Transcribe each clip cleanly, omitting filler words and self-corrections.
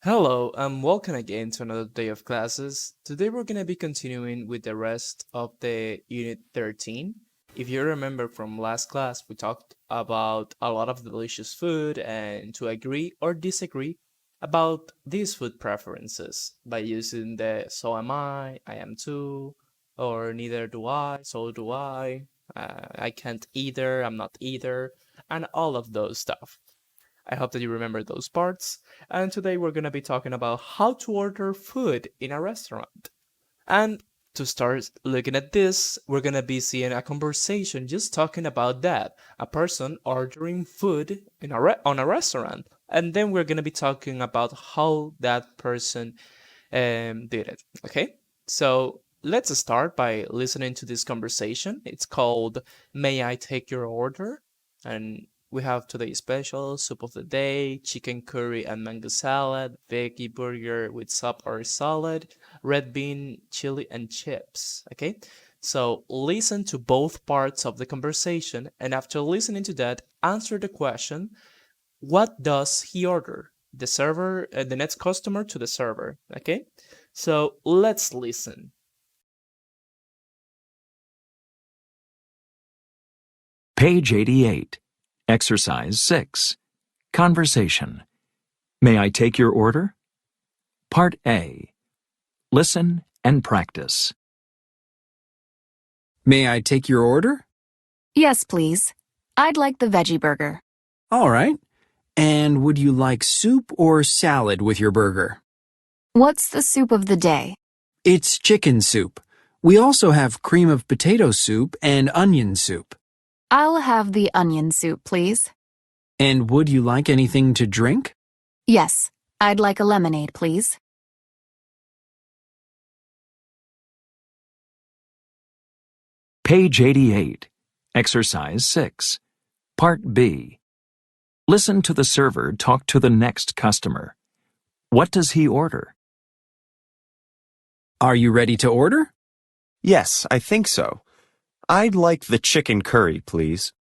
Hello, and welcome again to another day of classes. Today we're going to be continuing with the rest of the Unit 13. If you remember from last class, we talked about a lot of delicious food and to agree or disagree about these food preferences by using the so am I am too, or neither do I, so do I can't either, I'm not either, and all of those stuff. I hope that you remember those parts. And today we're going to be talking about how to order food in a restaurant. And to start looking at this, we're going to be seeing a conversation just talking about that. A person ordering food in on a restaurant. And then we're going to be talking about how that person did it. Okay? So let's start by listening to this conversation. It's called May I Take Your Order? And we have today's special soup of the day, chicken curry and mango salad, veggie burger with soup or salad, red bean, chili, and chips. Okay? So listen to both parts of the conversation, and after listening to that, answer the question, what does he order? The server, the next customer to the server. Okay? So let's listen. Page 88, Exercise 6, Conversation. May I take your order? Part A. Listen and practice. May I take your order? Yes, please. I'd like the veggie burger. All right. And would you like soup or salad with your burger? What's the soup of the day? It's chicken soup. We also have cream of potato soup and onion soup. I'll have the onion soup, please. And would you like anything to drink? Yes, I'd like a lemonade, please. Page 88, Exercise 6, Part B. Listen to the server talk to the next customer. What does he order? Are you ready to order? Yes, I think so. I'd like the chicken curry, please.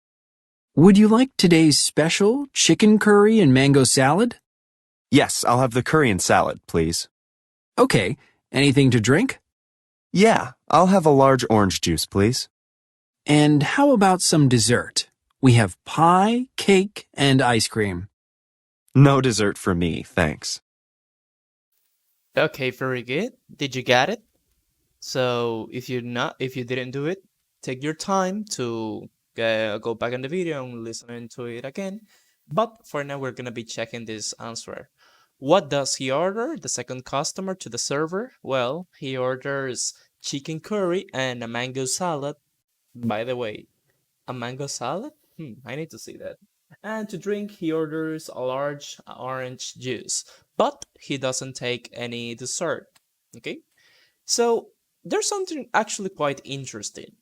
Would you like today's special chicken curry and mango salad? Yes, I'll have the curry and salad, please. Okay. Anything to drink? Yeah, I'll have a large orange juice, please. And how about some dessert? We have pie, cake, and ice cream. No dessert for me, thanks. Okay, very good. Did you get it? So if you didn't do it, take your time to go back in the video and listen to it again. But for now, we're gonna be checking this answer. What does he order? The second customer to the server? Well, he orders chicken curry and a mango salad. By the way, a mango salad? I need to see that. And to drink, he orders a large orange juice, but he doesn't take any dessert. Okay? So there's something actually quite interesting.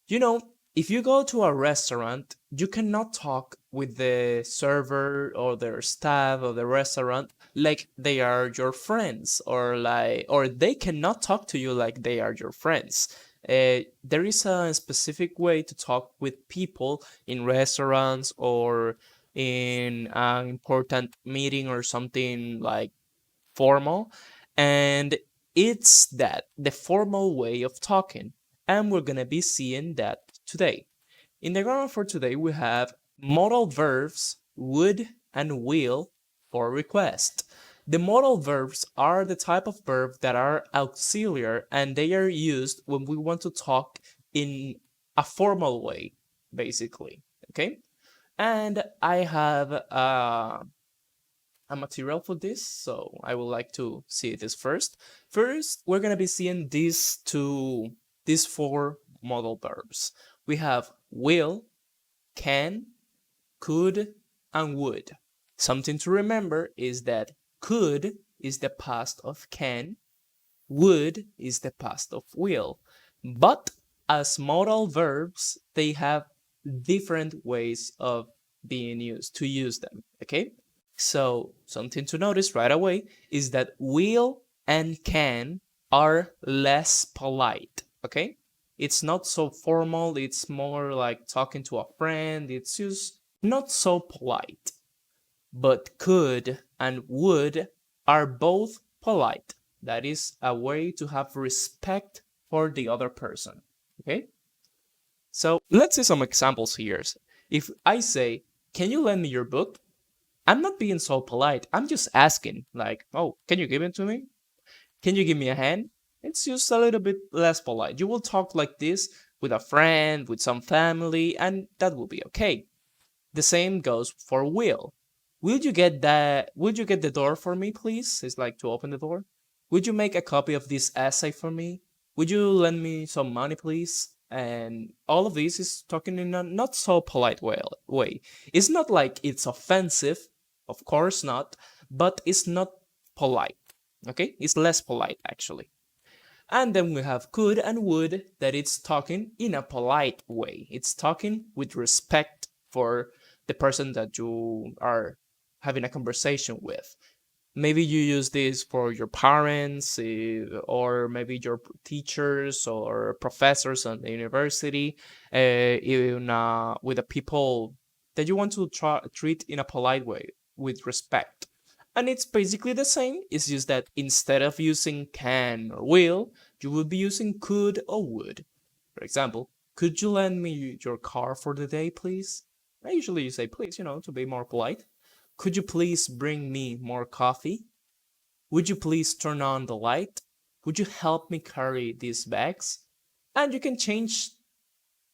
You know, if you go to a restaurant, you cannot talk with the server or their staff of the restaurant like they are your friends, or they cannot talk to you like they are your friends. There is a specific way to talk with people in restaurants or in an important meeting or something like formal, and it's that the formal way of talking, and we're gonna be seeing that today. In the grammar for today, we have modal verbs would and will for request. The modal verbs are the type of verb that are auxiliary, and they are used when we want to talk in a formal way, basically. Okay? And I have a material for this, so I would like to see this first. First, we're gonna be seeing these four modal verbs. We have will, can, could, and would. Something to remember is that could is the past of can, would is the past of will. But as modal verbs, they have different ways of being used, to use them, okay? So something to notice right away is that will and can are less polite, okay? It's not so formal, it's more like talking to a friend, it's just not so polite. But could and would are both polite. That is a way to have respect for the other person. Okay? So let's see some examples here. If I say, can you lend me your book? I'm not being so polite. I'm just asking, like, oh, can you give it to me? Can you give me a hand? It's just a little bit less polite. You will talk like this with a friend, with some family, and that will be okay. The same goes for will. Would you get the door for me, please? It's like to open the door. Would you make a copy of this essay for me? Would you lend me some money, please? And all of this is talking in a not so polite way. It's not like it's offensive, of course not, but it's not polite. Okay? It's less polite actually. And then we have could and would, that it's talking in a polite way. It's talking with respect for the person that you are having a conversation with. Maybe you use this for your parents, or maybe your teachers or professors at the university, with the people that you want to treat in a polite way with respect. And it's basically the same. It's just that instead of using can or will, you will be using could or would. For example, could you lend me your car for the day, please? I usually say please, to be more polite. Could you please bring me more coffee? Would you please turn on the light? Would you help me carry these bags? And you can change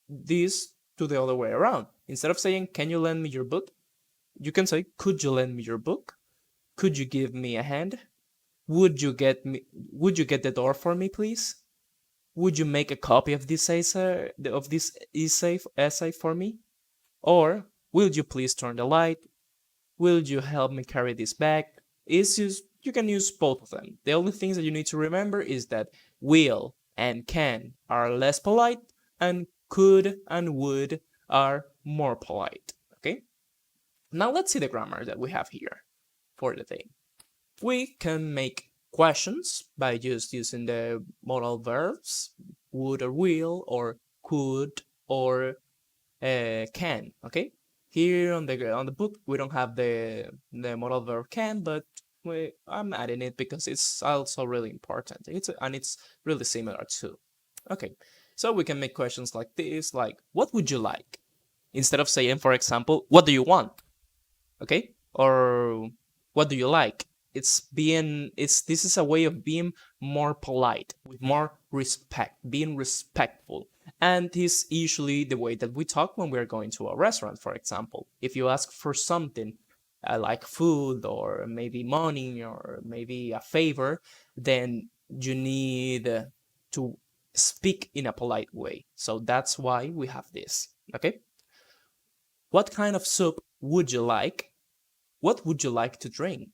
this to the other way around. Instead of saying, can you lend me your book? You can say, could you lend me your book? Could you give me a hand? Would you get the door for me, please? Would you make a copy of this essay for me? Or will you please turn the light? Will you help me carry this bag? You can use both of them. The only things that you need to remember is that will and can are less polite, and could and would are more polite. Okay? Now let's see the grammar that we have here for the thing. We can make questions by just using the modal verbs, would or will, or could or can. Okay, here on the book we don't have the modal verb can, but I'm adding it because it's also really important. It's really similar too. Okay, so we can make questions like this, like what would you like, instead of saying, for example, what do you want? Okay, or what do you like? This is a way of being more polite, with more respect, being respectful. And this is usually the way that we talk when we're going to a restaurant, for example. If you ask for something like food or maybe money or maybe a favor, then you need to speak in a polite way. So that's why we have this. Okay? What kind of soup would you like? What would you like to drink?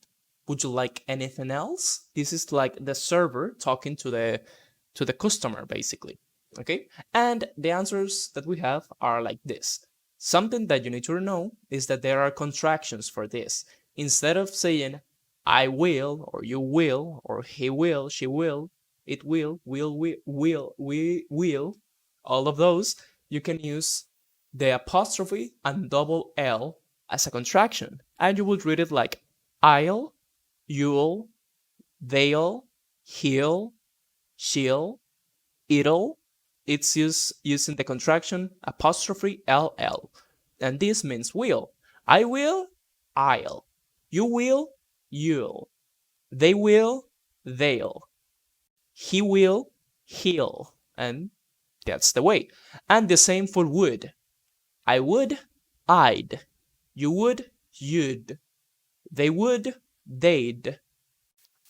Would you like anything else? This is like the server talking to the customer, basically. Okay? And the answers that we have are like this. Something that you need to know is that there are contractions for this. Instead of saying I will, or you will, or he will, she will, it will, we will, all of those, you can use the apostrophe and double L as a contraction. And you would read it like I'll, you'll, they'll, he'll, she'll, it'll. It's using the contraction apostrophe LL. And this means will. I will, I'll. You will, you'll. They will, they'll. He will, he'll. And that's the way. And the same for would. I would, I'd. You would, you'd. They would, they'd.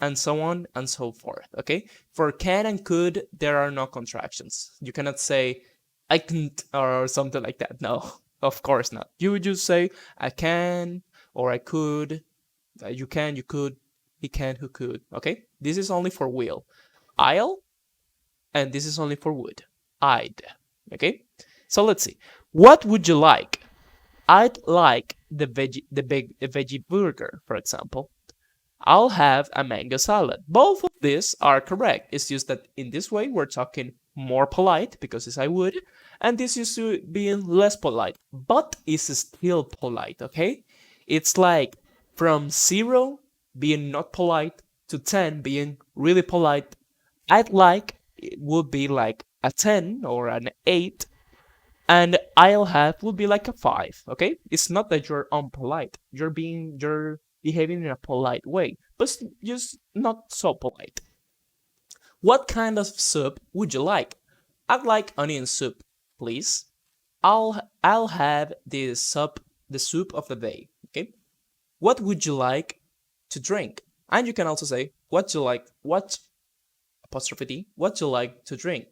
And so on and so forth. Okay? For can and could, there are no contractions. You cannot say I can't or something like that. No, of course not. You would just say I can or I could. You can, you could, he can, who could. Okay? This is only for will. I'll, and this is only for would. I'd. Okay? So let's see. What would you like? I'd like the veggie burger, for example. I'll have a mango salad. Both of these are correct. It's just that in this way we're talking more polite because it's I would, and this used to being less polite, but it's still polite, okay? It's like from 0 being not polite to 10 being really polite. I'd like it would be like a 10 or an 8, and I'll have would be like a 5. Okay, it's not that you're unpolite. You're behaving in a polite way, but just not so polite. What kind of soup would you like? I'd like onion soup, please. I'll have the soup of the day. Okay. What would you like to drink? And you can also say what you like. What apostrophe D? What you like to drink?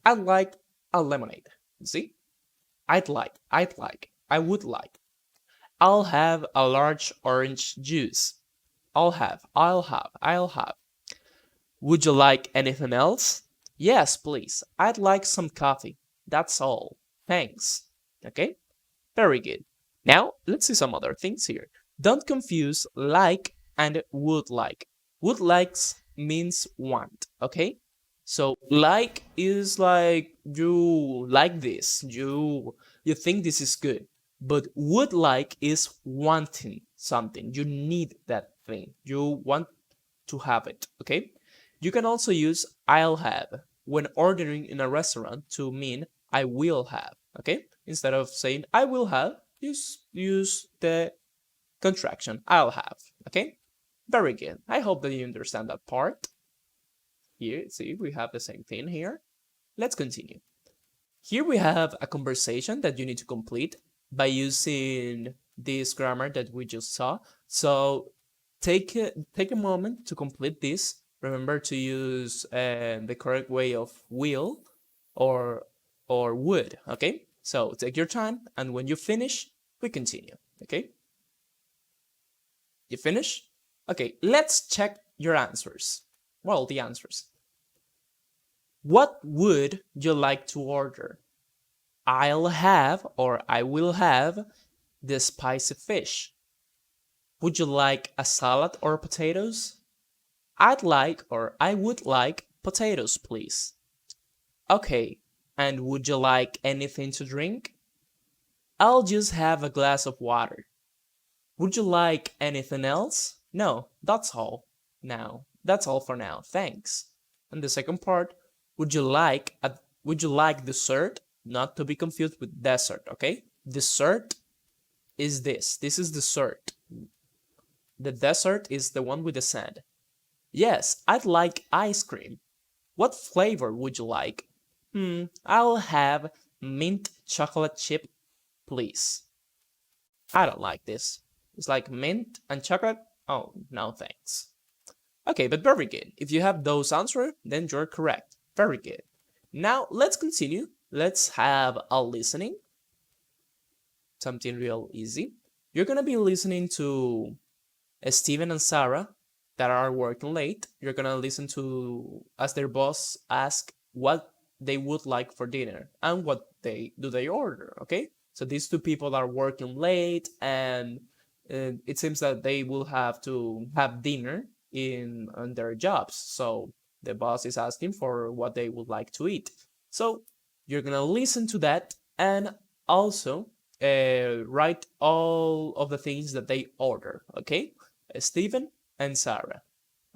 I'd like a lemonade. See? I would like. I'll have a large orange juice. I'll have. Would you like anything else? Yes, please. I'd like some coffee. That's all. Thanks. Okay? Very good. Now, let's see some other things here. Don't confuse like and would like. Would likes means want, okay? So like is like you like this, you think this is good. But would like is wanting something. You need that thing. You want to have it, okay? You can also use I'll have when ordering in a restaurant to mean I will have, okay? Instead of saying I will have, use the contraction I'll have, okay? Very good. I hope that you understand that part. Here, see, we have the same thing here. Let's continue. Here we have a conversation that you need to complete by using this grammar that we just saw. So take a moment to complete this. Remember to use the correct way of will or would, okay? So take your time, and when you finish, we continue, okay? You finish? Okay, let's check your answers. Well, the answers. What would you like to order? I'll have or I will have the spicy fish. Would you like a salad or potatoes? I'd like or I would like potatoes, please. Okay, and would you like anything to drink? I'll just have a glass of water. Would you like anything else? No, that's all. Now, that's all for now. Thanks. And the second part, would you like dessert? Not to be confused with dessert, okay? Dessert is this. This is dessert. The dessert is the one with the sand. Yes, I'd like ice cream. What flavor would you like? I'll have mint chocolate chip, please. I don't like this. It's like mint and chocolate. Oh, no thanks. Okay, but very good. If you have those answers, then you're correct. Very good. Now, let's continue. Let's have a listening. Something real easy. You're going to be listening to Steven and Sarah that are working late. You're going to listen to as their boss ask what they would like for dinner and what they order, okay? So these two people are working late, and it seems that they will have to have dinner on their jobs. So the boss is asking for what they would like to eat. So you're gonna listen to that and also write all of the things that they order, okay? Stephen and Sarah,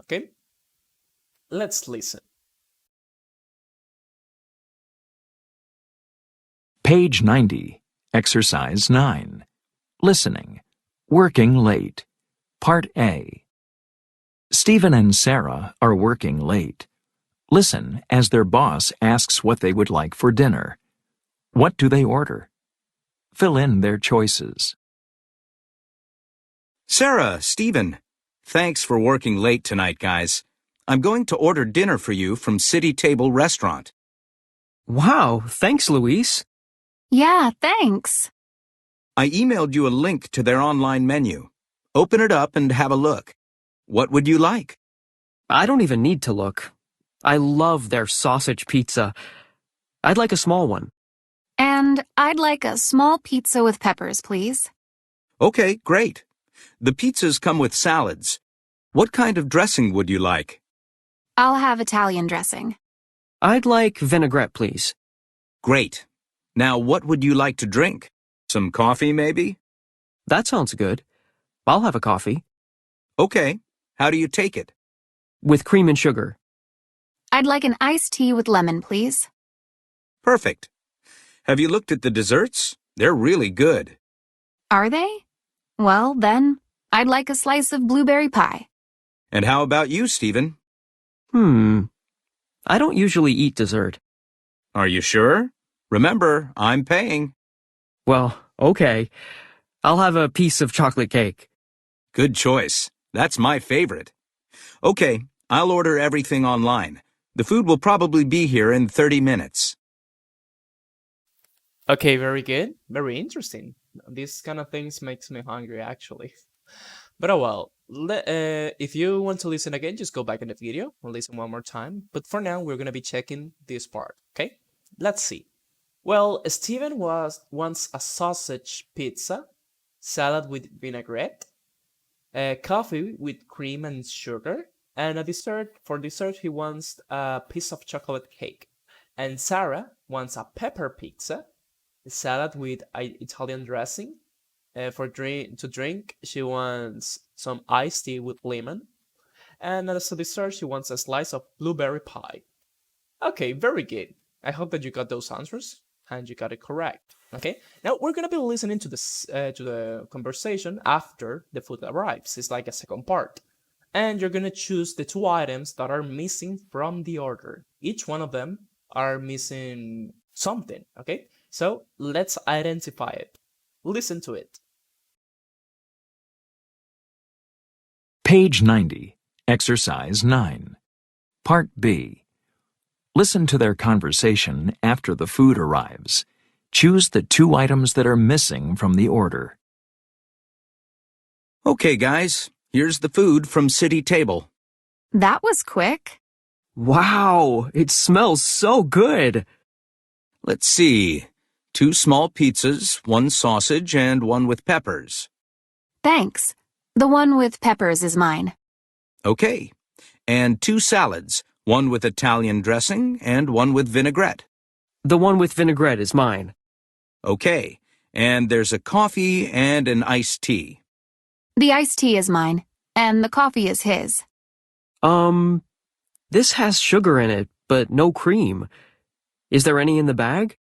okay? Let's listen. Page 90, Exercise 9. Listening. Working late. Part A. Stephen and Sarah are working late. Listen as their boss asks what they would like for dinner. What do they order? Fill in their choices. Sarah, Stephen, thanks for working late tonight, guys. I'm going to order dinner for you from City Table Restaurant. Wow, thanks, Luis. Yeah, thanks. I emailed you a link to their online menu. Open it up and have a look. What would you like? I don't even need to look. I love their sausage pizza. I'd like a small one. And I'd like a small pizza with peppers, please. Okay, great. The pizzas come with salads. What kind of dressing would you like? I'll have Italian dressing. I'd like vinaigrette, please. Great. Now, what would you like to drink? Some coffee, maybe? That sounds good. I'll have a coffee. Okay. How do you take it? With cream and sugar. I'd like an iced tea with lemon, please. Perfect. Have you looked at the desserts? They're really good. Are they? Well, then, I'd like a slice of blueberry pie. And how about you, Stephen? I don't usually eat dessert. Are you sure? Remember, I'm paying. Well, okay. I'll have a piece of chocolate cake. Good choice. That's my favorite. Okay, I'll order everything online. The food will probably be here in 30 minutes. Okay, very good. Very interesting. These kind of things makes me hungry, actually. But oh well. If you want to listen again, just go back in the video and listen one more time. But for now, we're gonna be checking this part. Okay, let's see. Well, Steven wants a sausage pizza, salad with vinaigrette, coffee with cream and sugar, and a dessert. For dessert, he wants a piece of chocolate cake. And Sarah wants a pepper pizza, a salad with Italian dressing. To drink, she wants some iced tea with lemon. And as a dessert, she wants a slice of blueberry pie. Okay, very good. I hope that you got those answers and you got it correct. Okay, now we're gonna be listening to the conversation after the food arrives. It's like a second part, and you're gonna choose the two items that are missing from the order. Each one of them are missing something. Okay, so let's identify it. Listen to it. Page 90, Exercise 9. Part B. Listen to their conversation after the food arrives. Choose the two items that are missing from the order. Okay, guys, here's the food from City Table. That was quick. Wow, it smells so good. Let's see. 2 small pizzas, 1 sausage, and 1 with peppers. Thanks. The one with peppers is mine. Okay. And 2 salads, 1 with Italian dressing and 1 with vinaigrette. The one with vinaigrette is mine. Okay. And there's a coffee and an iced tea. The iced tea is mine, and the coffee is his. This has sugar in it, but no cream. Is there any in the bag?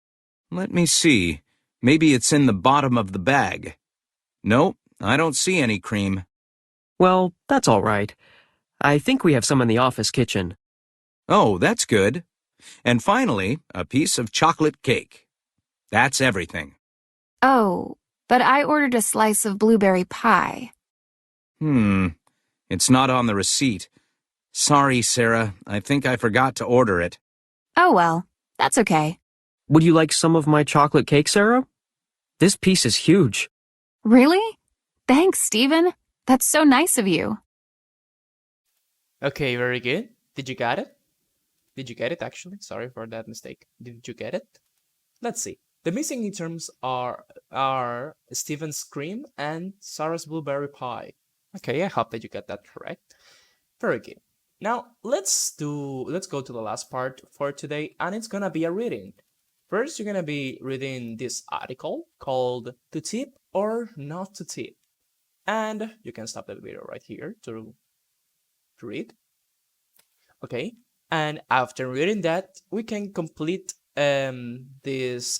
Let me see. Maybe it's in the bottom of the bag. Nope, I don't see any cream. Well, that's all right. I think we have some in the office kitchen. Oh, that's good. And finally, a piece of chocolate cake. That's everything. Oh, but I ordered a slice of blueberry pie. It's not on the receipt. Sorry, Sarah. I think I forgot to order it. Oh well, that's okay. Would you like some of my chocolate cake, Sarah? This piece is huge. Really? Thanks, Stephen. That's so nice of you. Okay, very good. Did you get it? Did you get it, actually? Sorry for that mistake. Did you get it? Let's see. The missing items are Steven's cream and Sarah's blueberry pie. Okay, I hope that you got that correct. Very good. Now, let's go to the last part for today, and it's gonna be a reading. First, you're gonna be reading this article called To Tip or Not to Tip. And you can stop the video right here to read. Okay, and after reading that, we can complete these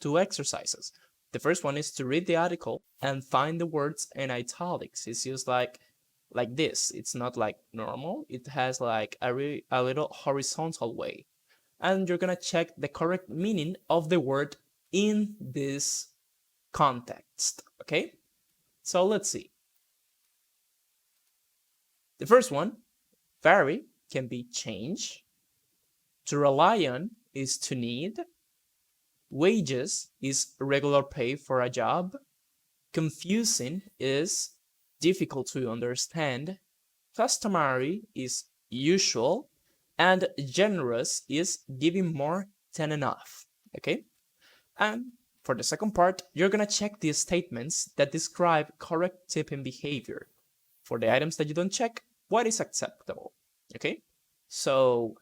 two exercises. The first one is to read the article and find the words in italics. It's just like this. It's not like normal. It has like a little horizontal way. And you're gonna check the correct meaning of the word in this context. Okay? So let's see. The first one, vary, can be change. To rely on is to need. Wages is regular pay for a job. Confusing is difficult to understand. Customary is usual. And generous is giving more than enough. Okay? And for the second part, you're gonna check the statements that describe correct tipping behavior. For the items that you don't check, what is acceptable? Okay? So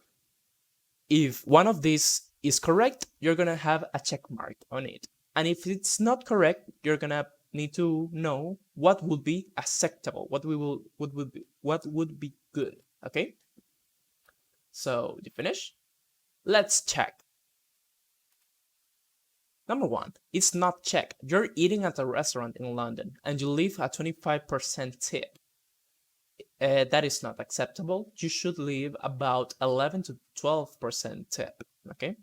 if one of these is correct, you're gonna have a check mark on it. And if it's not correct, you're gonna need to know what would be acceptable, what would be good. Okay. So you finish? Let's check. Number 1, it's not check. You're eating at a restaurant in London and you leave a 25% tip. That is not acceptable. You should leave about 11 to 12% tip. Okay.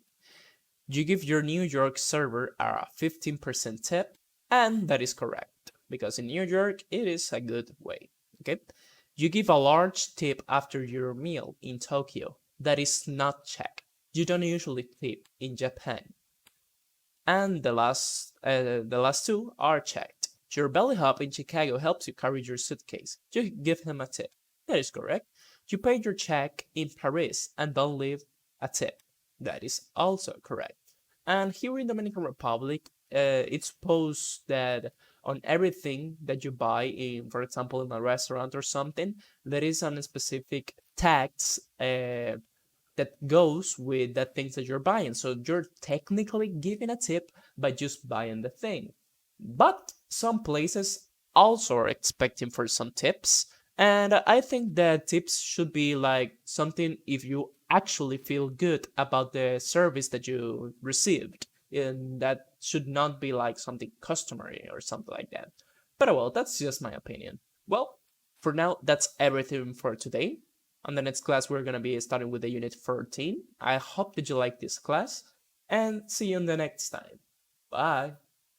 You give your New York server a 15% tip, and that is correct because in New York it is a good way. Okay. You give a large tip after your meal in Tokyo. That is not check. You don't usually tip in Japan. And the last two are checked. Your bellhop in Chicago helps you carry your suitcase. You give him a tip. That is correct. You pay your check in Paris and don't leave a tip. That is also correct. And here in Dominican Republic, it's supposed that on everything that you buy in, for example, in a restaurant or something, there is a specific tax that goes with the things that you're buying. So you're technically giving a tip by just buying the thing. But some places also are expecting for some tips. And I think that tips should be like something if you actually feel good about the service that you received. And that should not be like something customary or something like that. But well, that's just my opinion. Well, for now, that's everything for today. On the next class, we're going to be starting with the unit 13. I hope that you like this class and see you in the next time. Bye.